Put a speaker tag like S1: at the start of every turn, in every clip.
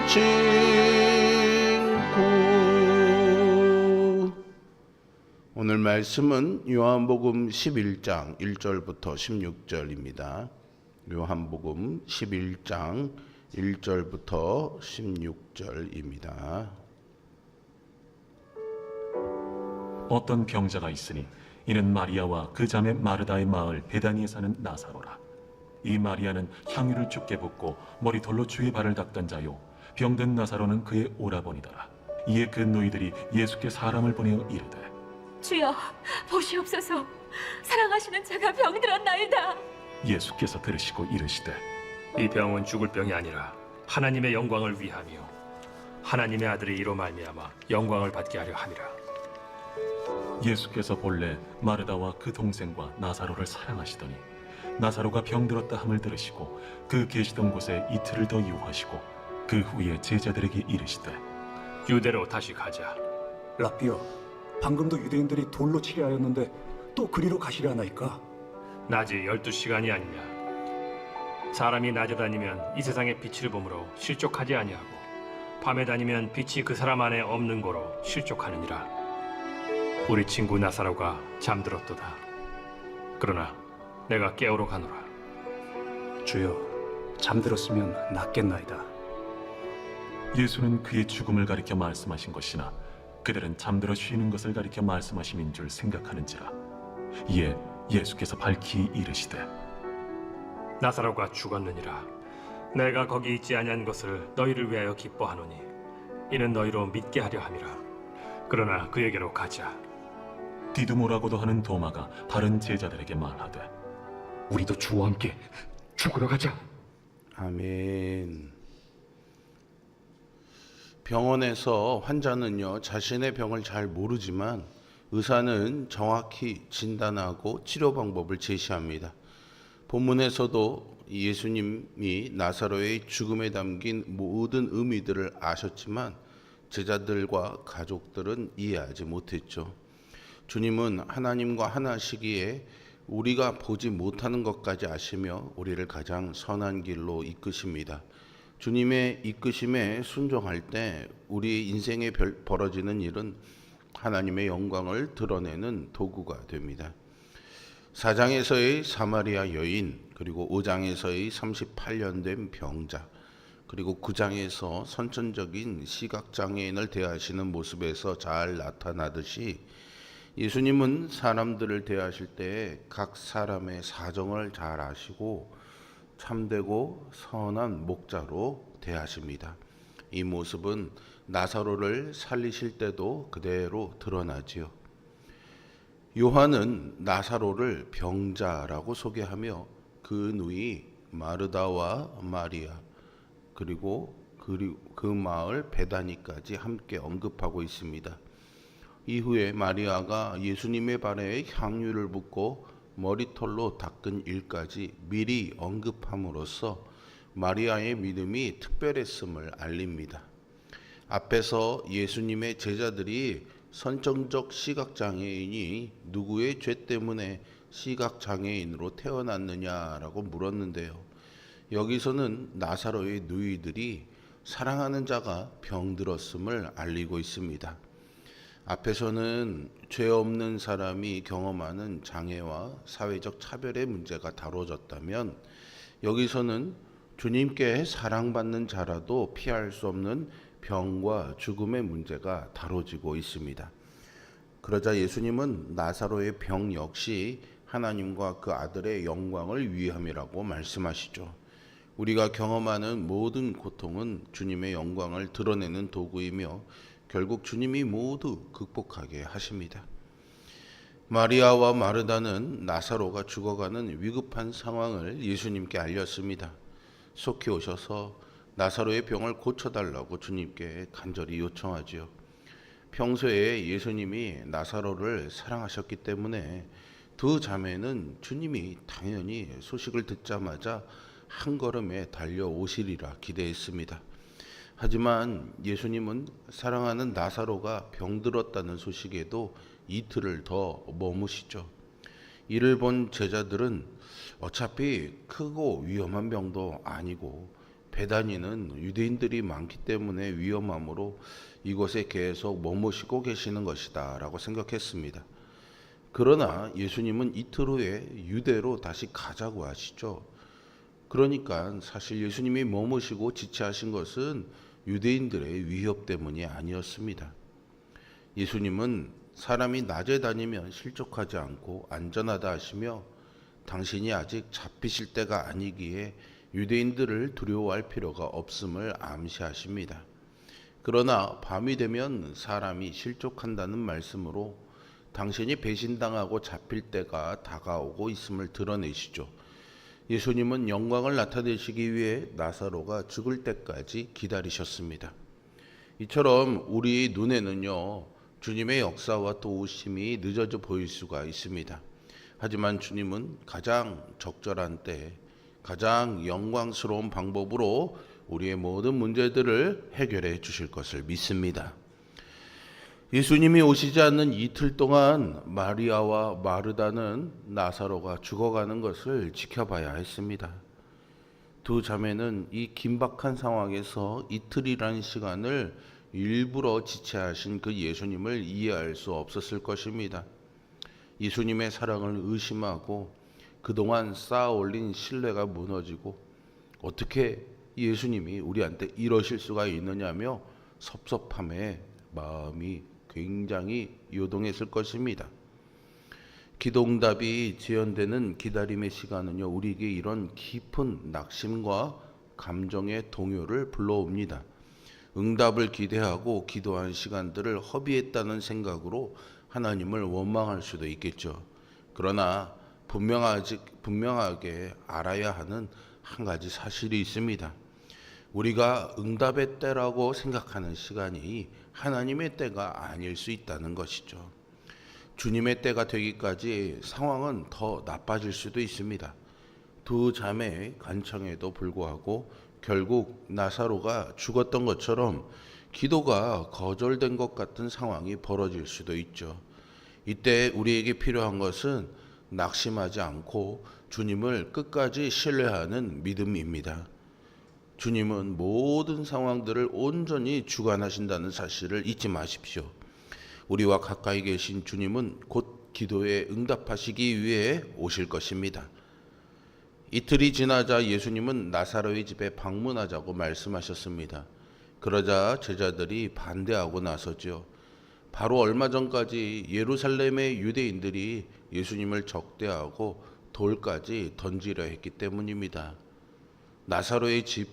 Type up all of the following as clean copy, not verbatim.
S1: 친구. 오늘 말씀은 요한복음 11장 1절부터 16절입니다. 요한복음 11장 1절부터 16절입니다.
S2: 어떤 병자가 있으니 이는 마리아와 그 자매 마르다의 마을 베다니에 사는 나사로라. 이 마리아는 향유를 죽게 붓고 머리털로 주의 발을 닦던 자요, 병든 나사로는 그의 오라버니더라. 이에 그 노이들이 예수께 사람을 보내어 이르되,
S3: 주여, 보시옵소서. 사랑하시는 자가 병들었나이다.
S2: 예수께서 들으시고 이르시되,
S4: 이 병은 죽을 병이 아니라 하나님의 영광을 위함이요 하나님의 아들이 이로 말미암아 영광을 받게 하려 함이라.
S2: 예수께서 본래 마르다와 그 동생과 나사로를 사랑하시더니 나사로가 병들었다 함을 들으시고 그 계시던 곳에 이틀을 더 유하시고 그 후에 제자들에게 이르시되,
S4: 유대로 다시 가자.
S5: 라삐여, 방금도 유대인들이 돌로 치려 하였는데 또 그리로 가시려나이까?
S4: 낮이 12시간이 아니냐. 사람이 낮에 다니면 이 세상의 빛을 보므로 실족하지 아니하고 밤에 다니면 빛이 그 사람 안에 없는 거로 실족하느니라. 우리 친구 나사로가 잠들었도다. 그러나 내가 깨우러 가노라.
S5: 주여, 잠들었으면 낫겠나이다.
S2: 예수는 그의 죽음을 가리켜 말씀하신 것이나 그들은 잠들어 쉬는 것을 가리켜 말씀하심인 줄 생각하는지라. 이에 예수께서 밝히 이르시되,
S4: 나사로가 죽었느니라. 내가 거기 있지 아니한 것을 너희를 위하여 기뻐하노니 이는 너희로 믿게 하려 함이라. 그러나 그에게로 가자.
S2: 디두모라고도 하는 도마가 다른 제자들에게 말하되,
S5: 우리도 주와 함께 죽으러 가자.
S1: 아멘. 병원에서 환자는요, 자신의 병을 잘 모르지만 의사는 정확히 진단하고 치료 방법을 제시합니다. 본문에서도 예수님이 나사로의 죽음에 담긴 모든 의미들을 아셨지만 제자들과 가족들은 이해하지 못했죠. 주님은 하나님과 하나시기에 우리가 보지 못하는 것까지 아시며 우리를 가장 선한 길로 이끄십니다. 주님의 이끄심에 순종할 때 우리 인생에 벌어지는 일은 하나님의 영광을 드러내는 도구가 됩니다. 4장에서의 사마리아 여인, 그리고 5장에서의 38년 된 병자, 그리고 9장에서 선천적인 시각장애인을 대하시는 모습에서 잘 나타나듯이 예수님은 사람들을 대하실 때 각 사람의 사정을 잘 아시고 참되고 선한 목자로 대하십니다. 이 모습은 나사로를 살리실 때도 그대로 드러나지요. 요한은 나사로를 병자라고 소개하며 그 누이 마르다와 마리아 그리고 그 마을 베다니까지 함께 언급하고 있습니다. 이후에 마리아가 예수님의 발에 향유를 붓고 머리털로 닦은 일까지 미리 언급함으로써 마리아의 믿음이 특별했음을 알립니다. 앞에서 예수님의 제자들이 선천적 시각장애인이 누구의 죄 때문에 시각장애인으로 태어났느냐라고 물었는데요. 여기서는 나사로의 누이들이 사랑하는 자가 병들었음을 알리고 있습니다. 앞에서는 죄 없는 사람이 경험하는 장애와 사회적 차별의 문제가 다뤄졌다면 여기서는 주님께 사랑받는 자라도 피할 수 없는 병과 죽음의 문제가 다뤄지고 있습니다. 그러자 예수님은 나사로의 병 역시 하나님과 그 아들의 영광을 위함이라고 말씀하시죠. 우리가 경험하는 모든 고통은 주님의 영광을 드러내는 도구이며 결국 주님이 모두 극복하게 하십니다. 마리아와 마르다는 나사로가 죽어가는 위급한 상황을 예수님께 알렸습니다. 속히 오셔서 나사로의 병을 고쳐달라고 주님께 간절히 요청하지요. 평소에 예수님이 나사로를 사랑하셨기 때문에 두 자매는 주님이 당연히 소식을 듣자마자 한 걸음에 달려오시리라 기대했습니다. 하지만 예수님은 사랑하는 나사로가 병들었다는 소식에도 이틀을 더 머무시죠. 이를 본 제자들은 어차피 크고 위험한 병도 아니고 베다니는 유대인들이 많기 때문에 위험하므로 이곳에 계속 머무시고 계시는 것이다 라고 생각했습니다. 그러나 예수님은 이틀 후에 유대로 다시 가자고 하시죠. 그러니까 사실 예수님이 머무시고 지체하신 것은 유대인들의 위협 때문이 아니었습니다. 예수님은 사람이 낮에 다니면 실족하지 않고 안전하다 하시며 당신이 아직 잡히실 때가 아니기에 유대인들을 두려워할 필요가 없음을 암시하십니다. 그러나 밤이 되면 사람이 실족한다는 말씀으로 당신이 배신당하고 잡힐 때가 다가오고 있음을 드러내시죠. 예수님은 영광을 나타내시기 위해 나사로가 죽을 때까지 기다리셨습니다. 이처럼 우리 눈에는요, 주님의 역사와 도우심이 늦어져 보일 수가 있습니다. 하지만 주님은 가장 적절한 때, 가장 영광스러운 방법으로 우리의 모든 문제들을 해결해 주실 것을 믿습니다. 예수님이 오시지 않는 이틀 동안 마리아와 마르다는 나사로가 죽어가는 것을 지켜봐야 했습니다. 두 자매는 이 긴박한 상황에서 이틀이라는 시간을 일부러 지체하신 그 예수님을 이해할 수 없었을 것입니다. 예수님의 사랑을 의심하고 그동안 쌓아 올린 신뢰가 무너지고 어떻게 예수님이 우리한테 이러실 수가 있느냐며 섭섭함에 마음이 굉장히 요동했을 것입니다. 기도응답이 지연되는 기다림의 시간은요, 우리에게 이런 깊은 낙심과 감정의 동요를 불러옵니다. 응답을 기대하고 기도한 시간들을 허비했다는 생각으로 하나님을 원망할 수도 있겠죠. 그러나 분명하게 알아야 하는 한 가지 사실이 있습니다. 우리가 응답의 때라고 생각하는 시간이 하나님의 때가 아닐 수 있다는 것이죠. 주님의 때가 되기까지 상황은 더 나빠질 수도 있습니다. 두 자매의 간청에도 불구하고 결국 나사로가 죽었던 것처럼 기도가 거절된 것 같은 상황이 벌어질 수도 있죠. 이때 우리에게 필요한 것은 낙심하지 않고 주님을 끝까지 신뢰하는 믿음입니다. 주님은 모든 상황들을 온전히 주관하신다는 사실을 잊지 마십시오. 우리와 가까이 계신 주님은 곧 기도에 응답하시기 위해 오실 것입니다. 이틀이 지나자 예수님은 나사로의 집에 방문하자고 말씀하셨습니다. 그러자 제자들이 반대하고 나섰죠. 바로 얼마 전까지 예루살렘의 유대인들이 예수님을 적대하고 돌까지 던지려 했기 때문입니다. 나사로의 집,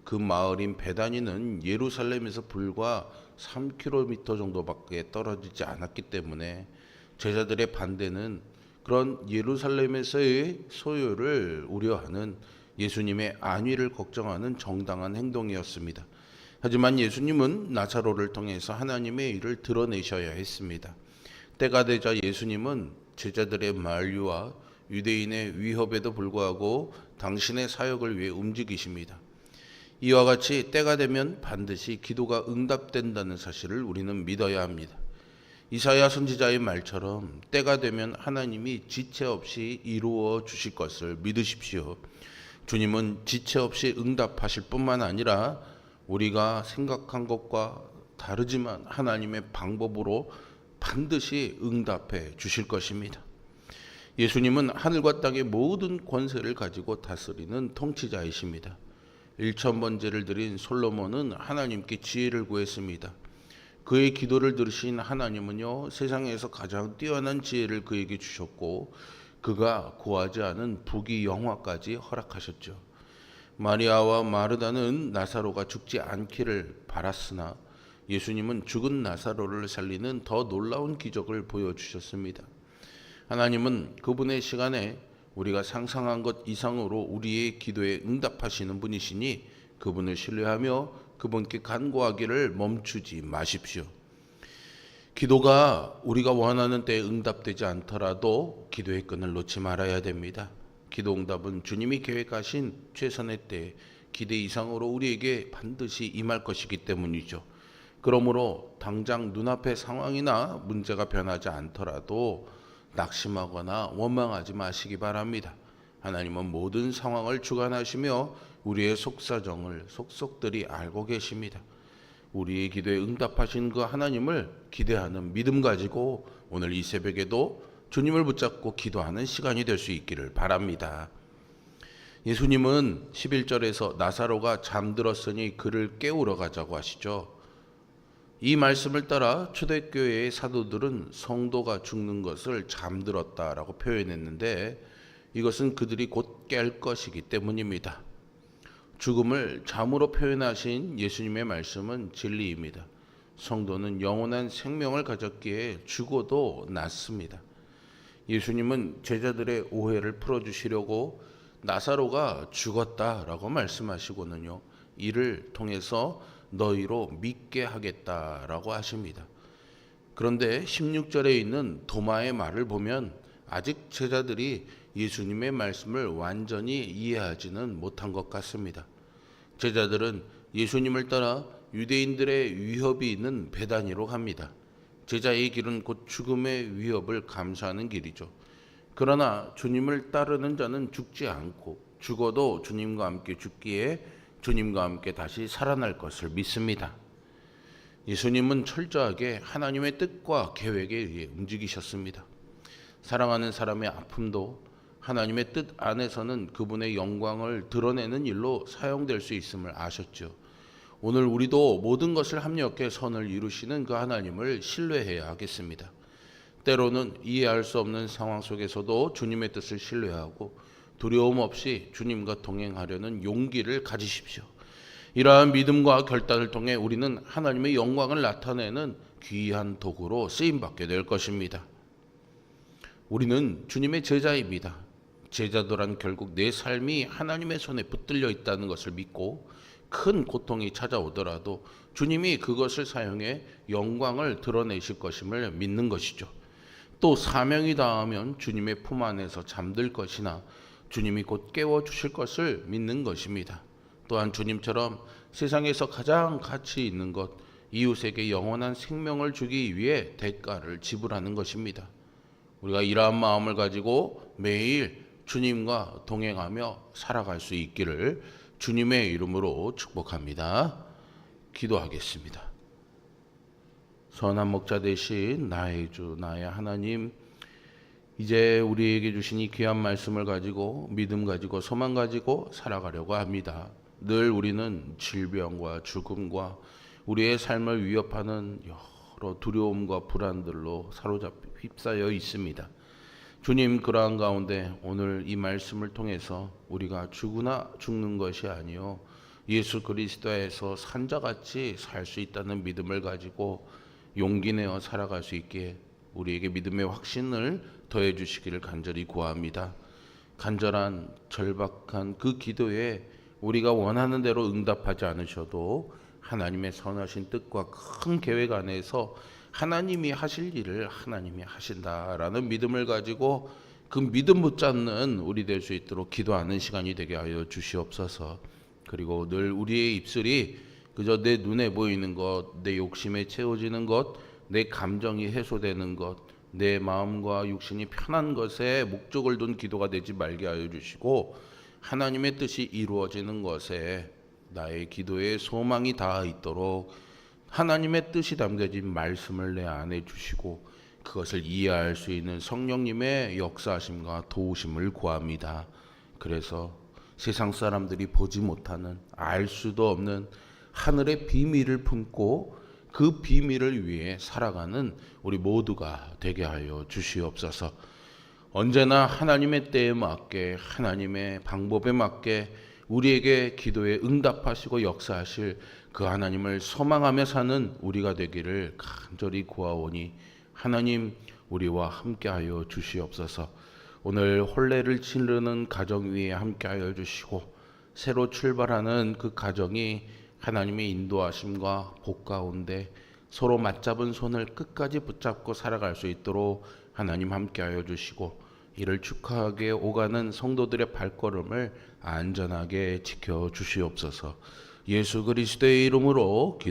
S1: 그 마을인 베다니는 예루살렘에서 불과 3km 정도밖에 떨어지지 않았기 때문에 제자들의 반대는 그런 예루살렘에서의 소요를 우려하는 예수님의 안위를 걱정하는 정당한 행동이었습니다. 하지만 예수님은 나사로를 통해서 하나님의 일을 드러내셔야 했습니다. 때가 되자 예수님은 제자들의 만류와 유대인의 위협에도 불구하고 당신의 사역을 위해 움직이십니다. 이와 같이 때가 되면 반드시 기도가 응답된다는 사실을 우리는 믿어야 합니다. 이사야 선지자의 말처럼 때가 되면 하나님이 지체 없이 이루어 주실 것을 믿으십시오. 주님은 지체 없이 응답하실 뿐만 아니라 우리가 생각한 것과 다르지만 하나님의 방법으로 반드시 응답해 주실 것입니다. 예수님은 하늘과 땅의 모든 권세를 가지고 다스리는 통치자이십니다. 1000번제를 드린 솔로몬은 하나님께 지혜를 구했습니다. 그의 기도를 들으신 하나님은요, 세상에서 가장 뛰어난 지혜를 그에게 주셨고 그가 구하지 않은 부귀 영화까지 허락하셨죠. 마리아와 마르다는 나사로가 죽지 않기를 바랐으나 예수님은 죽은 나사로를 살리는 더 놀라운 기적을 보여주셨습니다. 하나님은 그분의 시간에 우리가 상상한 것 이상으로 우리의 기도에 응답하시는 분이시니 그분을 신뢰하며 그분께 간구하기를 멈추지 마십시오. 기도가 우리가 원하는 때에 응답되지 않더라도 기도의 끈을 놓지 말아야 됩니다. 기도 응답은 주님이 계획하신 최선의 때 기대 이상으로 우리에게 반드시 임할 것이기 때문이죠. 그러므로 당장 눈앞의 상황이나 문제가 변하지 않더라도 낙심하거나 원망하지 마시기 바랍니다. 하나님은 모든 상황을 주관하시며 우리의 속사정을 속속들이 알고 계십니다. 우리의 기도에 응답하신 그 하나님을 기대하는 믿음 가지고 오늘 이 새벽에도 주님을 붙잡고 기도하는 시간이 될 수 있기를 바랍니다. 예수님은 11절에서 나사로가 잠들었으니 그를 깨우러 가자고 하시죠. 이 말씀을 따라 초대교회의 사도들은 성도가 죽는 것을 잠들었다라고 표현했는데 이것은 그들이 곧 깰 것이기 때문입니다. 죽음을 잠으로 표현하신 예수님의 말씀은 진리입니다. 성도는 영원한 생명을 가졌기에 죽어도 낫습니다. 예수님은 제자들의 오해를 풀어주시려고 나사로가 죽었다라고 말씀하시고는요, 이를 통해서 너희로 믿게 하겠다라고 하십니다. 그런데 16절에 있는 도마의 말을 보면 아직 제자들이 예수님의 말씀을 완전히 이해하지는 못한 것 같습니다. 제자들은 예수님을 따라 유대인들의 위협이 있는 베다니로 갑니다. 제자의 길은 곧 죽음의 위협을 감수하는 길이죠. 그러나 주님을 따르는 자는 죽지 않고 죽어도 주님과 함께 죽기에 주님과 함께 다시 살아날 것을 믿습니다. 예수님은 철저하게 하나님의 뜻과 계획에 의해 움직이셨습니다. 사랑하는 사람의 아픔도 하나님의 뜻 안에서는 그분의 영광을 드러내는 일로 사용될 수 있음을 아셨죠. 오늘 우리도 모든 것을 합력해 선을 이루시는 그 하나님을 신뢰해야 하겠습니다. 때로는 이해할 수 없는 상황 속에서도 주님의 뜻을 신뢰하고 두려움 없이 주님과 동행하려는 용기를 가지십시오. 이러한 믿음과 결단을 통해 우리는 하나님의 영광을 나타내는 귀한 도구로 쓰임받게 될 것입니다. 우리는 주님의 제자입니다. 제자들은 결국 내 삶이 하나님의 손에 붙들려 있다는 것을 믿고 큰 고통이 찾아오더라도 주님이 그것을 사용해 영광을 드러내실 것임을 믿는 것이죠. 또 사명이 닿으면 주님의 품 안에서 잠들 것이나 주님이 곧 깨워주실 것을 믿는 것입니다. 또한 주님처럼 세상에서 가장 가치 있는 것, 이웃에게 영원한 생명을 주기 위해 대가를 지불하는 것입니다. 우리가 이러한 마음을 가지고 매일 주님과 동행하며 살아갈 수 있기를 주님의 이름으로 축복합니다. 기도하겠습니다. 선한 목자 되신 나의 주, 나의 하나님, 이제 우리에게 주신 이 귀한 말씀을 가지고 믿음 가지고 소망 가지고 살아가려고 합니다. 늘 우리는 질병과 죽음과 우리의 삶을 위협하는 여러 두려움과 불안들로 사로잡혀 휩싸여 있습니다. 주님, 그러한 가운데 오늘 이 말씀을 통해서 우리가 죽으나 죽는 것이 아니요 예수 그리스도에서 산자같이 살 수 있다는 믿음을 가지고 용기 내어 살아갈 수 있게 우리에게 믿음의 확신을 더해 주시기를 간절히 구합니다. 간절한 절박한 그 기도에 우리가 원하는 대로 응답하지 않으셔도 하나님의 선하신 뜻과 큰 계획 안에서 하나님이 하실 일을 하나님이 하신다라는 믿음을 가지고 그 믿음 붙잡는 우리 될 수 있도록 기도하는 시간이 되게 하여 주시옵소서. 그리고 늘 우리의 입술이 그저 내 눈에 보이는 것, 내 욕심에 채워지는 것, 내 감정이 해소되는 것, 내 마음과 육신이 편한 것에 목적을 둔 기도가 되지 말게 하여 주시고 하나님의 뜻이 이루어지는 것에 나의 기도에 소망이 닿아 있도록 하나님의 뜻이 담겨진 말씀을 내 안에 주시고 그것을 이해할 수 있는 성령님의 역사하심과 도우심을 구합니다. 그래서 세상 사람들이 보지 못하는 알 수도 없는 하늘의 비밀을 품고 그 비밀을 위해 살아가는 우리 모두가 되게 하여 주시옵소서. 언제나 하나님의 때에 맞게 하나님의 방법에 맞게 우리에게 기도에 응답하시고 역사하실 그 하나님을 소망하며 사는 우리가 되기를 간절히 구하오니 하나님 우리와 함께하여 주시옵소서. 오늘 혼례를 치르는 가정 위에 함께하여 주시고 새로 출발하는 그 가정이 하나님의 인도하심과 복 가운데 서로 맞잡은 손을 끝까지 붙잡고 살아갈 수 있도록 하나님 함께하여 주시고 이를 축하하게 오가는 성도들의 발걸음을 안전하게 지켜 주시옵소서. 예수 그리스도의 이름으로 기도